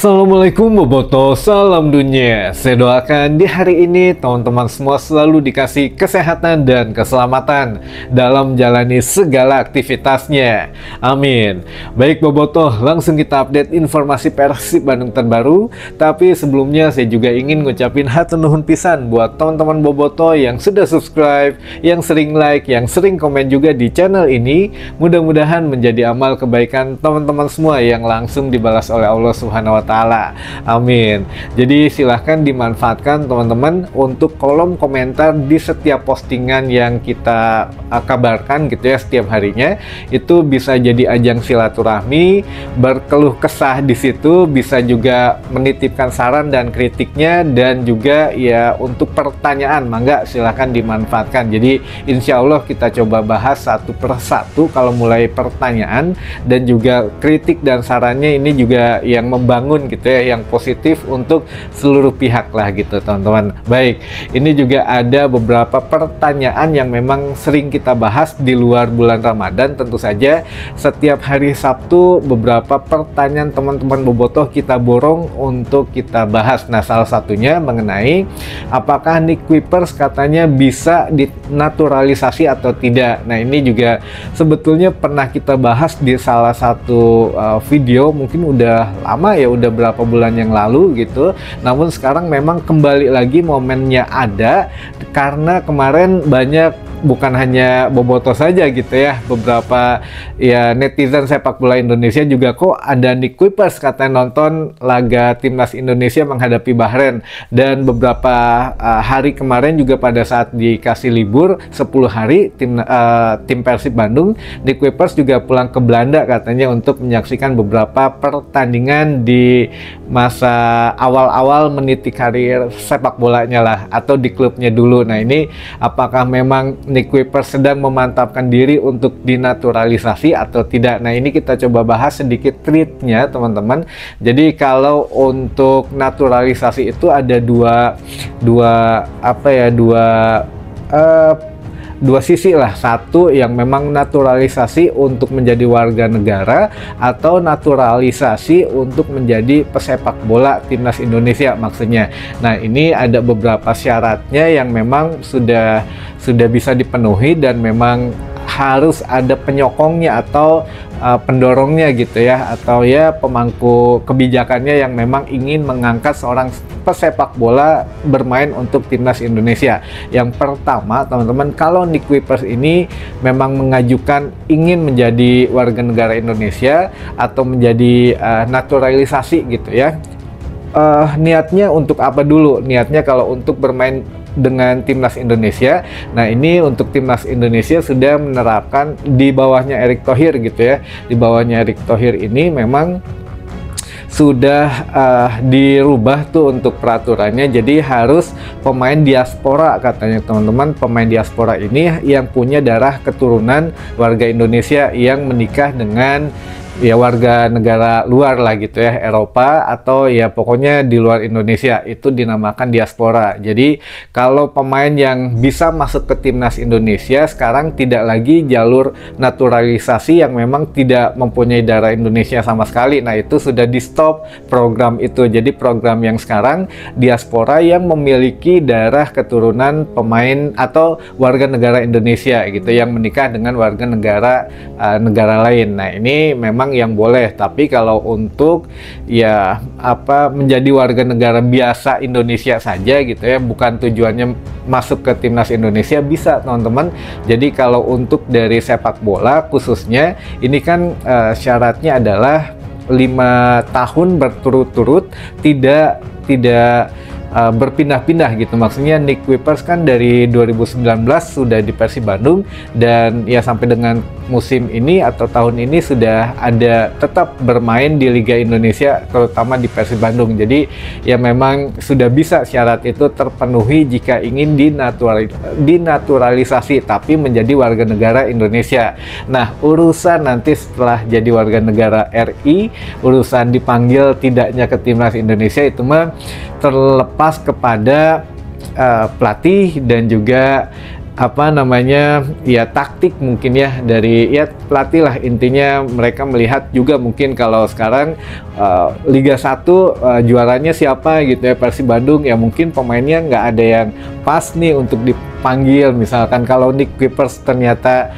Assalamualaikum Boboto, salam dunia. Saya doakan di hari ini teman-teman semua selalu dikasih kesehatan dan keselamatan dalam menjalani segala aktivitasnya. Amin. Baik Boboto, langsung kita update informasi Persib Bandung terbaru. Tapi sebelumnya saya juga ingin ngucapin hatur nuhun pisan buat teman-teman Boboto yang sudah subscribe, yang sering like, yang sering komen juga di channel ini. Mudah-mudahan menjadi amal kebaikan teman-teman semua yang langsung dibalas oleh Allah Subhanahu wa Ta'ala. Amin. Jadi silahkan dimanfaatkan teman-teman untuk kolom komentar di setiap postingan yang kita kabarkan gitu ya setiap harinya. Itu bisa jadi ajang silaturahmi, berkeluh kesah di situ, bisa juga menitipkan saran dan kritiknya, dan juga ya untuk pertanyaan mangga silahkan dimanfaatkan. Jadi insya Allah kita coba bahas satu persatu kalau mulai pertanyaan dan juga kritik dan sarannya ini juga yang membangun gitu ya, yang positif untuk seluruh pihak lah gitu teman-teman. Baik, ini juga ada beberapa pertanyaan yang memang sering kita bahas di luar bulan Ramadan. Tentu saja setiap hari Sabtu beberapa pertanyaan teman-teman Bobotoh kita borong untuk kita bahas. Nah, salah satunya mengenai apakah Nick Kuipers katanya bisa dinaturalisasi atau tidak. Nah, ini juga sebetulnya pernah kita bahas di salah satu video, mungkin udah lama ya, udah berapa bulan yang lalu gitu. Namun sekarang memang kembali lagi momennya ada, karena kemarin banyak, bukan hanya Boboto saja gitu ya, beberapa ya netizen sepak bola Indonesia juga, kok ada Nick Kuipers katanya nonton laga timnas Indonesia menghadapi Bahrain. Dan beberapa hari kemarin juga pada saat dikasih libur 10 hari tim Persib Bandung, Nick Kuipers juga pulang ke Belanda katanya untuk menyaksikan beberapa pertandingan di masa awal-awal meniti karir sepak bolanya lah, atau di klubnya dulu. Nah, ini apakah memang Nick Kuipers sedang memantapkan diri untuk dinaturalisasi atau tidak? Nah, ini kita coba bahas sedikit tweetnya teman-teman. Jadi kalau untuk naturalisasi itu ada dua sisi lah. Satu yang memang naturalisasi untuk menjadi warga negara, atau naturalisasi untuk menjadi pesepak bola timnas Indonesia maksudnya. Nah, ini ada beberapa syaratnya yang memang sudah bisa dipenuhi, dan memang harus ada penyokongnya atau pendorongnya gitu ya, atau ya pemangku kebijakannya yang memang ingin mengangkat seorang pesepak bola bermain untuk timnas Indonesia. Yang pertama teman-teman, kalau Nick Kuipers ini memang mengajukan ingin menjadi warga negara Indonesia atau menjadi naturalisasi gitu ya, niatnya untuk apa dulu? Niatnya kalau untuk bermain dengan timnas Indonesia. Nah, ini untuk timnas Indonesia sudah menerapkan di bawahnya Erick Thohir gitu ya. Di bawahnya Erick Thohir ini memang sudah dirubah tuh untuk peraturannya, jadi harus pemain diaspora katanya teman-teman. Pemain diaspora ini yang punya darah keturunan warga Indonesia yang menikah dengan ya warga negara luar lah gitu ya, Eropa atau ya pokoknya di luar Indonesia, itu dinamakan diaspora. Jadi kalau pemain yang bisa masuk ke timnas Indonesia sekarang tidak lagi jalur naturalisasi yang memang tidak mempunyai darah Indonesia sama sekali. Nah, itu sudah di stop program itu. Jadi program yang sekarang diaspora yang memiliki darah keturunan pemain atau warga negara Indonesia gitu, yang menikah dengan warga negara lain. Nah, ini memang yang boleh. Tapi kalau untuk ya menjadi warga negara biasa Indonesia saja gitu ya, bukan tujuannya masuk ke timnas Indonesia, bisa teman-teman. Jadi kalau untuk dari sepak bola khususnya ini kan syaratnya adalah 5 tahun berturut-turut tidak berpindah-pindah gitu. Maksudnya Nick Kuipers kan dari 2019 sudah di Persib Bandung, dan ya sampai dengan musim ini atau tahun ini sudah ada tetap bermain di Liga Indonesia, terutama di Persib Bandung. Jadi ya memang sudah bisa syarat itu terpenuhi jika ingin dinaturalisasi tapi menjadi warga negara Indonesia. Nah, urusan nanti setelah jadi warga negara RI, urusan dipanggil tidaknya ke timnas Indonesia itu mah terlepas kepada pelatih dan juga apa namanya ya taktik mungkin ya dari ya pelatih lah, intinya mereka melihat juga mungkin kalau sekarang Liga 1 juaranya siapa gitu ya, Persib Bandung, ya mungkin pemainnya nggak ada yang pas nih untuk dipanggil. Misalkan kalau Nick Kuipers ternyata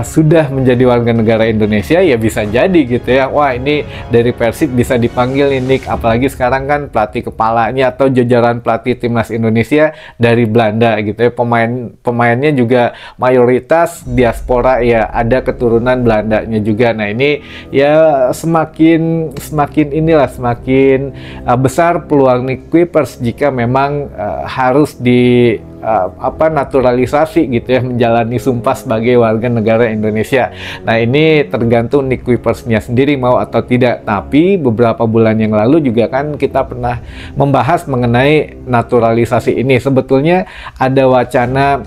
sudah menjadi warga negara Indonesia, ya bisa jadi gitu ya, wah ini dari Persib bisa dipanggil nih Nick, apalagi sekarang kan pelatih kepalanya atau jajaran pelatih timnas Indonesia dari Belanda gitu ya, pemainnya juga mayoritas diaspora ya, ada keturunan Belandanya juga. Nah ini ya semakin besar peluang Nick Kuipers jika memang harus naturalisasi gitu ya, menjalani sumpah sebagai warga negara Indonesia. Nah ini tergantung Nick Kuipersnya sendiri mau atau tidak. Tapi beberapa bulan yang lalu juga kan kita pernah membahas mengenai naturalisasi ini. Sebetulnya ada wacana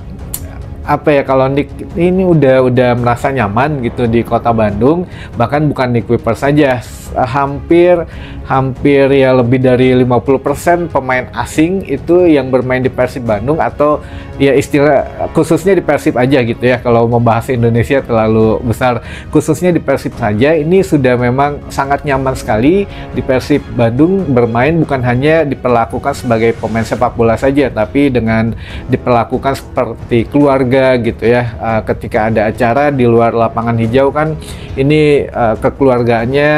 kalau Nick ini udah merasa nyaman gitu di kota Bandung, bahkan bukan Nick Kuipers saja, hampir ya lebih dari 50% pemain asing itu yang bermain di Persib Bandung, atau ya istilah khususnya di Persib aja gitu ya, kalau membahas Indonesia terlalu besar, khususnya di Persib saja ini sudah memang sangat nyaman sekali di Persib Bandung bermain, bukan hanya diperlakukan sebagai pemain sepak bola saja, tapi dengan diperlakukan seperti keluarga gitu ya. Ketika ada acara di luar lapangan hijau kan ini kekeluargaannya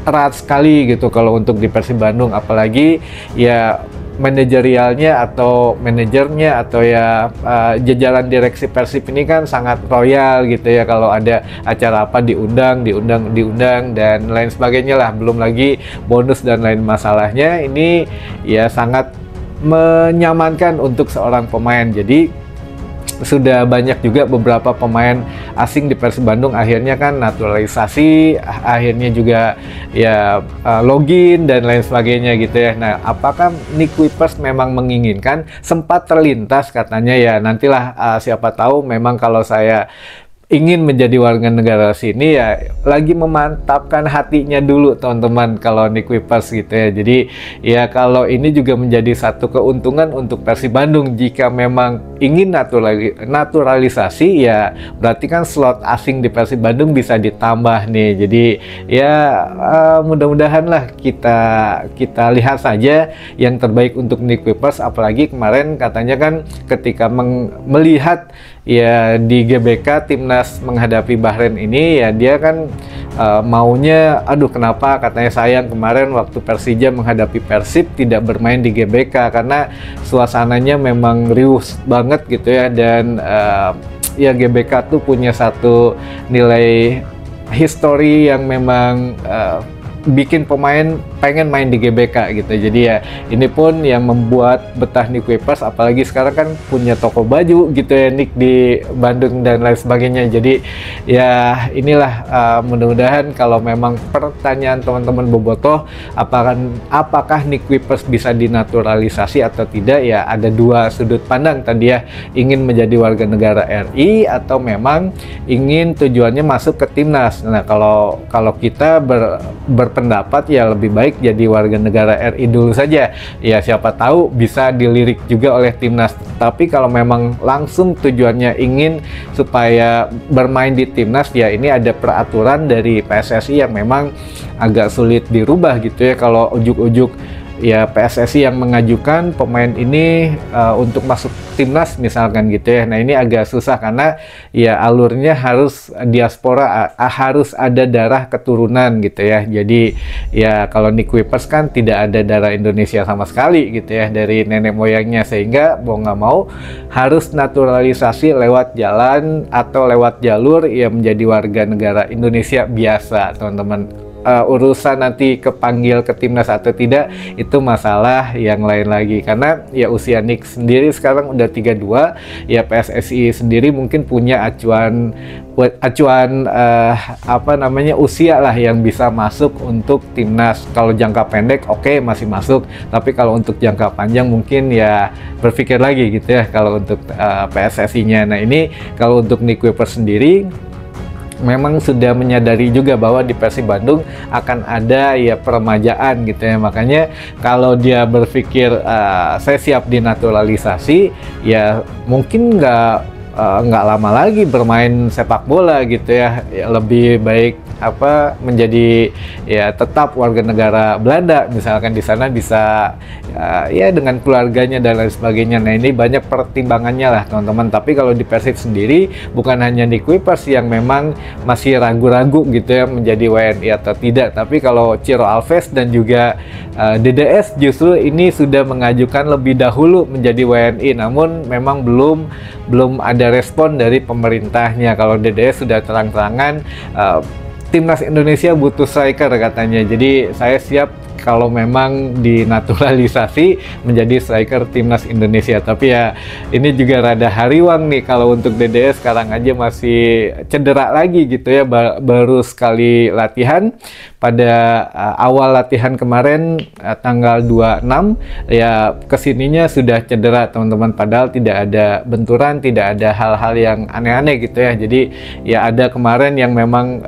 erat sekali gitu kalau untuk di Persib Bandung, apalagi ya manajerialnya atau manajernya atau ya jajaran direksi Persib ini kan sangat royal gitu ya, kalau ada acara apa diundang dan lain sebagainya lah, belum lagi bonus dan lain masalahnya. Ini ya sangat menyamankan untuk seorang pemain. Jadi sudah banyak juga beberapa pemain asing di Persib Bandung akhirnya kan naturalisasi, akhirnya juga ya login dan lain sebagainya gitu ya. Nah, apakah Nick Kuipers memang menginginkan? Sempat terlintas katanya ya, nantilah siapa tahu memang kalau saya ingin menjadi warga negara sini, ya lagi memantapkan hatinya dulu teman-teman kalau Nick Kuipers gitu ya. Jadi ya kalau ini juga menjadi satu keuntungan untuk Persib Bandung, jika memang ingin naturalisasi ya berarti kan slot asing di Persib Bandung bisa ditambah nih. Jadi ya mudah-mudahan lah kita lihat saja yang terbaik untuk Nick Kuipers, apalagi kemarin katanya kan ketika melihat ya di GBK timnas menghadapi Bahrain ini, ya dia kan maunya, aduh kenapa katanya sayang kemarin waktu Persija menghadapi Persib tidak bermain di GBK, karena suasananya memang riuh banget gitu ya, dan ya GBK tuh punya satu nilai histori yang memang bikin pemain pengen main di GBK gitu. Jadi ya ini pun yang membuat betah Nick Kuipers, apalagi sekarang kan punya toko baju gitu ya Nick di Bandung dan lain sebagainya. Jadi ya inilah mudah-mudahan kalau memang pertanyaan teman-teman bobotoh apakah Nick Kuipers bisa dinaturalisasi atau tidak, ya ada dua sudut pandang tadi ya, ingin menjadi warga negara RI atau memang ingin tujuannya masuk ke timnas. Nah kalau kita berpendapat ya lebih baik jadi warga negara RI dulu saja, ya siapa tahu bisa dilirik juga oleh timnas. Tapi kalau memang langsung tujuannya ingin supaya bermain di timnas, ya ini ada peraturan dari PSSI yang memang agak sulit dirubah gitu ya, kalau ujuk-ujuk ya PSSI yang mengajukan pemain ini untuk masuk timnas misalkan gitu ya. Nah ini agak susah karena ya alurnya harus diaspora, harus ada darah keturunan gitu ya. Jadi ya kalau Nick Kuipers kan tidak ada darah Indonesia sama sekali gitu ya dari nenek moyangnya, sehingga mau nggak mau harus naturalisasi lewat jalan atau lewat jalur ya menjadi warga negara Indonesia biasa teman-teman. Urusan nanti kepanggil ke timnas atau tidak itu masalah yang lain lagi, karena ya usia Nick sendiri sekarang udah 32, ya PSSI sendiri mungkin punya acuan usia lah yang bisa masuk untuk timnas. Kalau jangka pendek oke, masih masuk, tapi kalau untuk jangka panjang mungkin ya berpikir lagi gitu ya kalau untuk PSSI-nya. Nah ini kalau untuk Nick Kuipers sendiri memang sudah menyadari juga bahwa di Persib Bandung akan ada ya peremajaan gitu ya. Makanya kalau dia berpikir saya siap dinaturalisasi, ya mungkin nggak lama lagi bermain sepak bola gitu ya. Ya lebih baik menjadi ya tetap warga negara Belanda, misalkan di sana bisa ya dengan keluarganya dan lain sebagainya. Nah, ini banyak pertimbangannya lah teman-teman. Tapi kalau di Persib sendiri, bukan hanya di Kuipers yang memang masih ragu-ragu gitu ya menjadi WNI atau tidak, tapi kalau Ciro Alves dan juga DDS justru ini sudah mengajukan lebih dahulu menjadi WNI, namun memang belum ada respon dari pemerintahnya. Kalau DDS sudah terang-terangan Timnas Indonesia butuh striker katanya, jadi saya siap kalau memang dinaturalisasi menjadi striker Timnas Indonesia. Tapi ya ini juga rada hariwang nih kalau untuk DDS, sekarang aja masih cedera lagi gitu ya, baru sekali latihan pada awal latihan kemarin tanggal 26 ya, kesininya sudah cedera teman-teman, padahal tidak ada benturan, tidak ada hal-hal yang aneh-aneh gitu ya. Jadi ya ada kemarin yang memang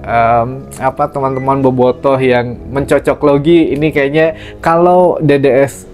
teman-teman bobotoh yang mencocok logi ini, kayaknya kalau DDS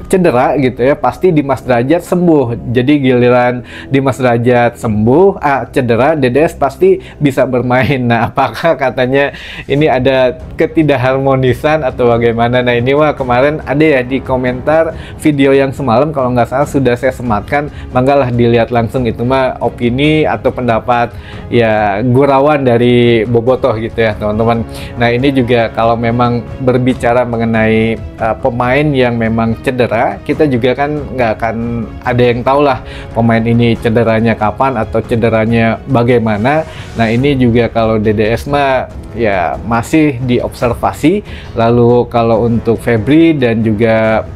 cedera gitu ya, pasti Dimas Derajat sembuh. Jadi giliran Dimas Derajat sembuh, cedera, DDS pasti bisa bermain. Nah, apakah katanya ini ada ketidakharmonisan atau bagaimana? Nah, ini kemarin ada ya di komentar video yang semalam, kalau nggak salah sudah saya sematkan, manggalah dilihat langsung, itu mah opini atau pendapat ya gurauan dari bobotoh gitu ya teman-teman. Nah, ini juga kalau memang berbicara mengenai pemain yang memang cedera, kita juga kan nggak akan ada yang tahu lah pemain ini cederanya kapan atau cederanya bagaimana. Nah, ini juga kalau DDS mah ya masih diobservasi. Lalu kalau untuk Febri dan juga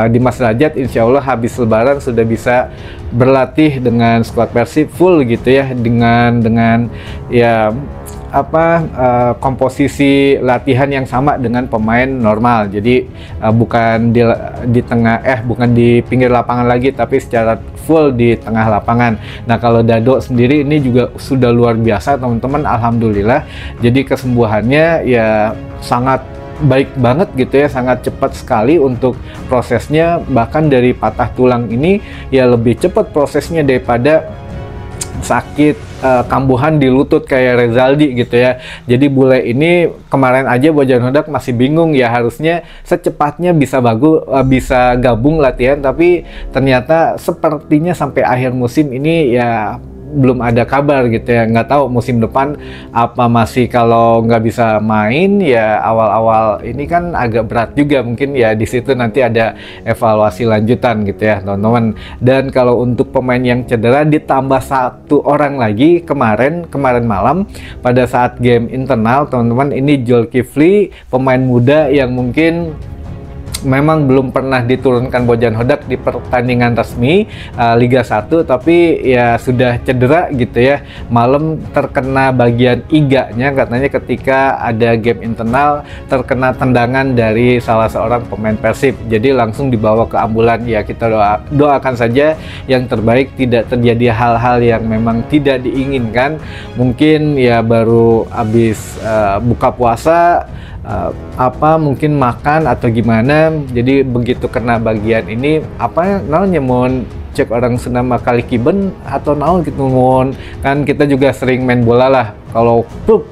Dimas Derajat, insya Allah habis Lebaran sudah bisa berlatih dengan skuad Persib full gitu ya, dengan ya komposisi latihan yang sama dengan pemain normal. Jadi bukan bukan di pinggir lapangan lagi, tapi secara full di tengah lapangan. Nah, kalau Dado sendiri ini juga sudah luar biasa teman-teman, alhamdulillah. Jadi kesembuhannya ya sangat baik banget gitu ya, sangat cepat sekali untuk prosesnya. Bahkan dari patah tulang ini ya lebih cepat prosesnya daripada sakit kambuhan di lutut kayak Rezaldi gitu ya. Jadi bule ini kemarin aja Bojan Hodak masih bingung ya, harusnya secepatnya bisa gabung latihan, tapi ternyata sepertinya sampai akhir musim ini ya belum ada kabar gitu ya. Nggak tahu musim depan apa masih, kalau nggak bisa main ya awal-awal ini kan agak berat juga, mungkin ya di situ nanti ada evaluasi lanjutan gitu ya teman-teman. Dan kalau untuk pemain yang cedera ditambah satu orang lagi kemarin malam pada saat game internal teman-teman, ini Zulkifli, pemain muda yang mungkin memang belum pernah diturunkan Bojan Hodak di pertandingan resmi Liga 1, tapi ya sudah cedera gitu ya. Malam terkena bagian iganya katanya ketika ada game internal, terkena tendangan dari salah seorang pemain Persib. Jadi langsung dibawa ke ambulan. Ya kita doakan saja yang terbaik, tidak terjadi hal-hal yang memang tidak diinginkan. Mungkin ya baru habis buka puasa, mungkin makan atau gimana, jadi begitu kena bagian ini namanya mohon cek orang senama kali kiben atau naon gitu, mohon kan kita juga sering main bola lah, kalau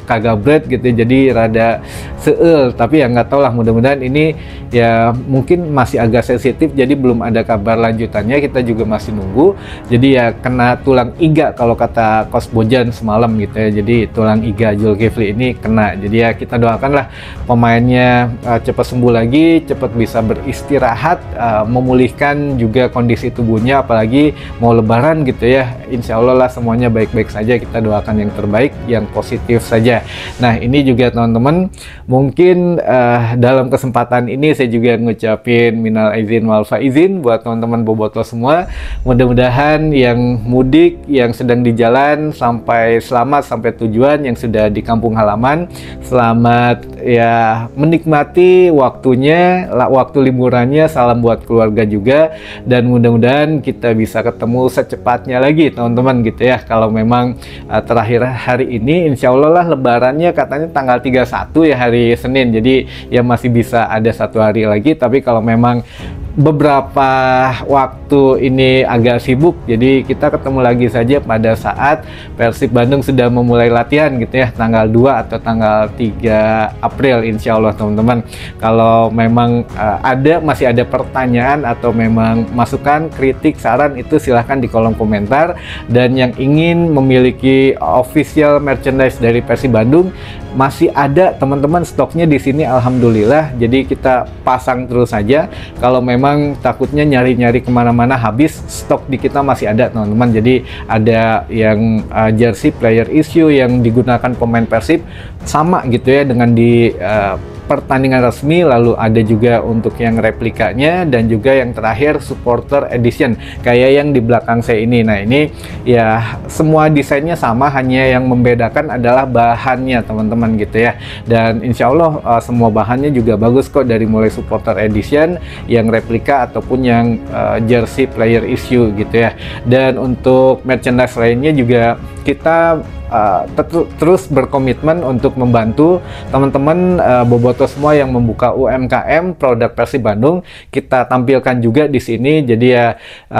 kagak bread gitu, jadi rada seul. Tapi ya nggak tahu lah, mudah-mudahan ini ya mungkin masih agak sensitif, jadi belum ada kabar lanjutannya, kita juga masih nunggu. Jadi ya kena tulang iga kalau kata Coach Bojan semalam gitu ya, jadi tulang iga Zulkifli ini kena. Jadi ya kita doakanlah pemainnya cepat sembuh lagi, cepat bisa beristirahat, memulihkan juga kondisi tubuhnya, apalagi mau lebaran gitu ya. Insya Allah lah semuanya baik-baik saja, kita doakan yang terbaik. Yang yang positif saja. Nah, ini juga teman-teman, mungkin dalam kesempatan ini saya juga ngucapin minal aizin wal faizin buat teman-teman boboto semua. Mudah-mudahan yang mudik, yang sedang di jalan sampai selamat sampai tujuan, yang sudah di kampung halaman selamat ya menikmati waktunya, waktu liburannya. Salam buat keluarga juga, dan mudah-mudahan kita bisa ketemu secepatnya lagi teman-teman gitu ya. Kalau memang terakhir hari ini insya Allah lah lebarannya katanya tanggal 31 ya, hari Senin, jadi ya masih bisa ada 1 hari lagi. Tapi kalau memang beberapa waktu ini agak sibuk, jadi kita ketemu lagi saja pada saat Persib Bandung sudah memulai latihan gitu ya, tanggal 2 atau tanggal 3 April insya Allah teman-teman. Kalau memang masih ada pertanyaan atau memang masukan, kritik, saran, itu silahkan di kolom komentar. Dan yang ingin memiliki official merchandise dari Persib Bandung, masih ada teman-teman stoknya di sini alhamdulillah, jadi kita pasang terus saja. Kalau memang takutnya nyari-nyari kemana-mana habis, stok di kita masih ada teman-teman. Jadi ada yang jersey player issue yang digunakan pemain Persib sama gitu ya dengan di pertandingan resmi, lalu ada juga untuk yang replikanya, dan juga yang terakhir supporter edition kayak yang di belakang saya ini. Nah, ini ya semua desainnya sama, hanya yang membedakan adalah bahannya teman-teman gitu ya. Dan insya Allah semua bahannya juga bagus kok, dari mulai supporter edition, yang replika ataupun yang jersey player issue gitu ya. Dan untuk merchandise lainnya juga kita terus berkomitmen untuk membantu teman-teman boboto semua yang membuka UMKM produk Persib Bandung. Kita tampilkan juga di sini, jadi ya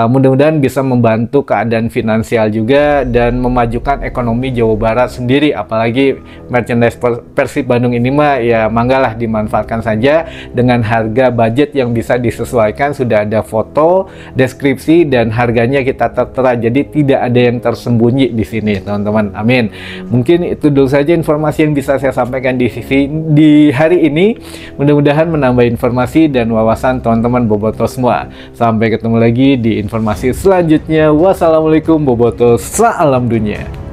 mudah-mudahan bisa membantu keadaan finansial juga dan memajukan ekonomi Jawa Barat sendiri. Apalagi merchandise Persib Bandung ini mah ya manggalah dimanfaatkan saja dengan harga budget yang bisa disesuaikan. Sudah ada foto, deskripsi, dan harganya kita tertera, jadi tidak ada yang tersembunyi di sini teman-teman. Amin. Mungkin itu dulu saja informasi yang bisa saya sampaikan di hari ini. Mudah-mudahan menambah informasi dan wawasan teman-teman boboto semua. Sampai ketemu lagi di informasi selanjutnya. Wassalamualaikum boboto, salam dunia.